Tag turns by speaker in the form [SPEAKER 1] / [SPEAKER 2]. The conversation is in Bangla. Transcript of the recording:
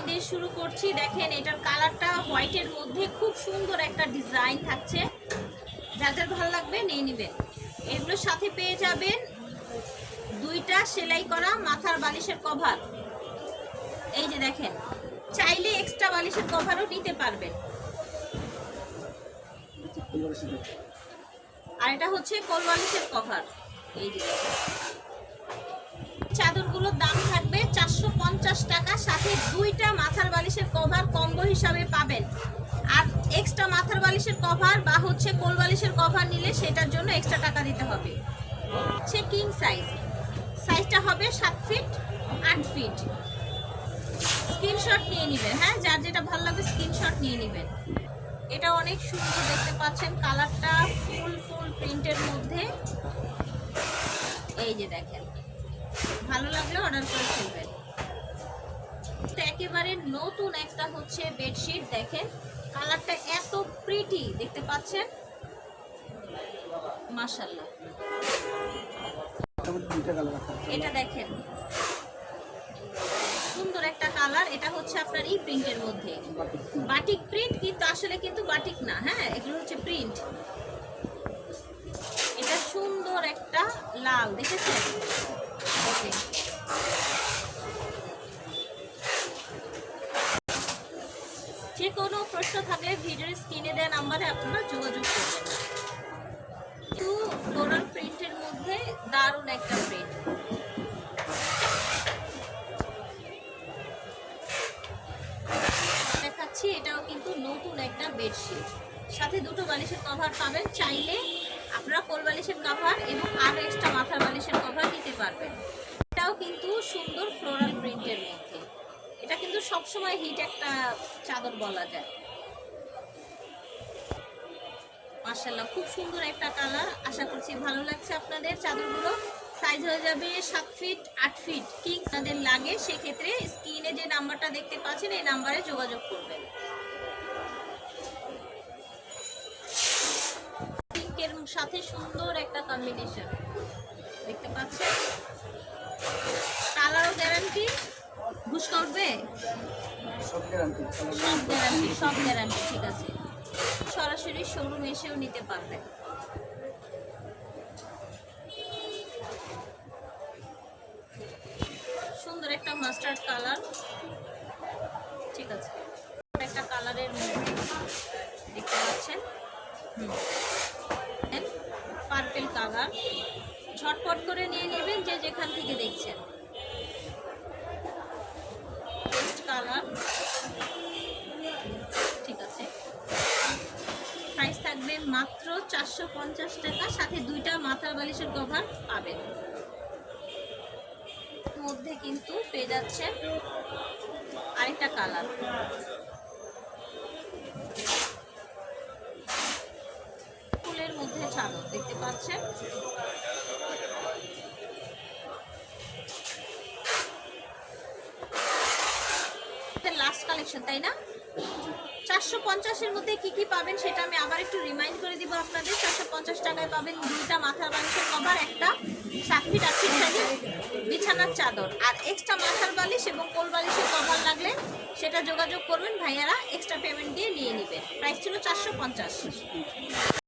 [SPEAKER 1] দিয়ে শুরু করছি। দেখেন এটার কালারটা হোয়াইটের মধ্যে খুব সুন্দর একটা ডিজাইন থাকছে, যাদের ভালো লাগবে নিয়ে নেবেন। এগুলোর সাথে পেয়ে যাবেন দুইটা সেলাই করা মাথার বালিশের কভার। এই যে দেখেন, চাইলে এক্সট্রা বালিশের কভারও নিতে পারবেন। আর এটা হচ্ছে কোল বালিশের কভার। এই যে চাদরগুলোর দাম থাকবে 450 টাকা, সাথে দুইটা মাথার বালিশের কভার কম্বো হিসাবে পাবেন। আর এক্সট্রা মাথার বালিশের কভার বা হচ্ছে কোল বালিশের কভার নিলে সেটার জন্য এক্সট্রা টাকা দিতে হবে। হচ্ছে কিং সাইজ, সাইজটা হবে 7 ফিট 8 ফিট। স্ক্রিনশট নিয়ে নেবেন, হ্যাঁ, যার যেটা ভালো লাগবে স্ক্রিনশট নিয়ে নেবেন। এটা অনেক সুন্দর, দেখতে পাচ্ছেন কালারটা ফুল প্রিন্টের মধ্যে। এই যে দেখেন, ভালো লাগলে অর্ডার করে ফেলবেন। একেবারে নতুন একটা হচ্ছে বেডশিট, দেখেন কালারটা এত প্রিটি, দেখতে পাচ্ছেন, মাশাআল্লাহ। এটা দেখেন সুন্দর একটা কালার। এটা হচ্ছে আপনার এই প্রিন্টের মধ্যে, বাটিক প্রিন্ট, কিন্তু আসলে কিন্তু বাটিক না, হ্যাঁ, এগুলো হচ্ছে প্রিন্ট। এটা সুন্দর একটা লাল, দেখেছেন? যে কোনো প্রশ্ন থাকলে ভিডিওর স্ক্রিনে দেওয়া নাম্বারে আপনারা যোগাযোগ করবেন। কিন্তু ফ্লোরাল প্রিন্টের মধ্যে দারুণ একটা প্রিন্ট। দেখাচ্ছি, এটাও কিন্তু নতুন একটা বেডশিট, সাথে দুটো বালিশের কভার পাবেন। চাইলে আপনারা কোল বালিশের কভার এবং আরো এক্সট্রা মাথার বালিশের কভার দিতে পারবেন। এটাও কিন্তু সুন্দর ফ্লোরাল প্রিন্টের মধ্যে। এটা কিন্তু সবসময় হিট একটা চাদর বলা যায়। মাশাআল্লাহ, খুব সুন্দর একটা কালার। আশা করছি ভালো লাগছে আপনাদের। চাদরগুলো সাইজ হয়ে যাবে 7 ফিট 8 ফিট। কিং যাদের লাগে সেক্ষেত্রে স্ক্রিনে যে নাম্বারটা দেখতে পাচ্ছেন এই নাম্বারে যোগাযোগ করবেন। পিঙ্কের সাথে সুন্দর একটা কম্বিনেশন, দেখতে পাচ্ছেন। কালারও গ্যারান্টি, ঘুষকা উঠবে, সব গ্যারান্টি, ঠিক আছে। সরাসরি শোরুম এসেও নিতে পারবেন। সুন্দর একটা মাস্টার্ড কালার, ঠিক আছে, একটা কালারের মধ্যে দেখতে পাচ্ছেন, পার্পল কালার। ঝটপট করে নিয়ে নেবেন যে যেখান থেকে দেখছেন। পেস্ট কালার, ঠিক আছে। প্রাইস থাকবে মাত্র 450 টাকা, সাথে দুইটা মাথার বালিশের কভার পাবেন। মধ্যে কিন্তু পেয়ে যাচ্ছেন আরেকটা কালার, ফুলের মধ্যে চাদর, দেখতে পাচ্ছেন। লাস্ট কালেকশন, তাই না? 450-এর মধ্যে কি কি পাবেন সেটা আমি আবার একটু রিমাইন্ড করে দিব আপনাদের। 450 টাকায় পাবেন দুইটা মাথার বালিশের কভার, একটা 7 ফিট 8 ফিট সাইজের বিছানার চাদর, আর এক্সট্রা মাথার বালিশ এবং কোল বালিশের কভার লাগলে সেটা যোগাযোগ করবেন, ভাইয়ারা এক্সট্রা পেমেন্ট দিয়ে নিয়ে নেবেন। প্রাইস ছিল 450।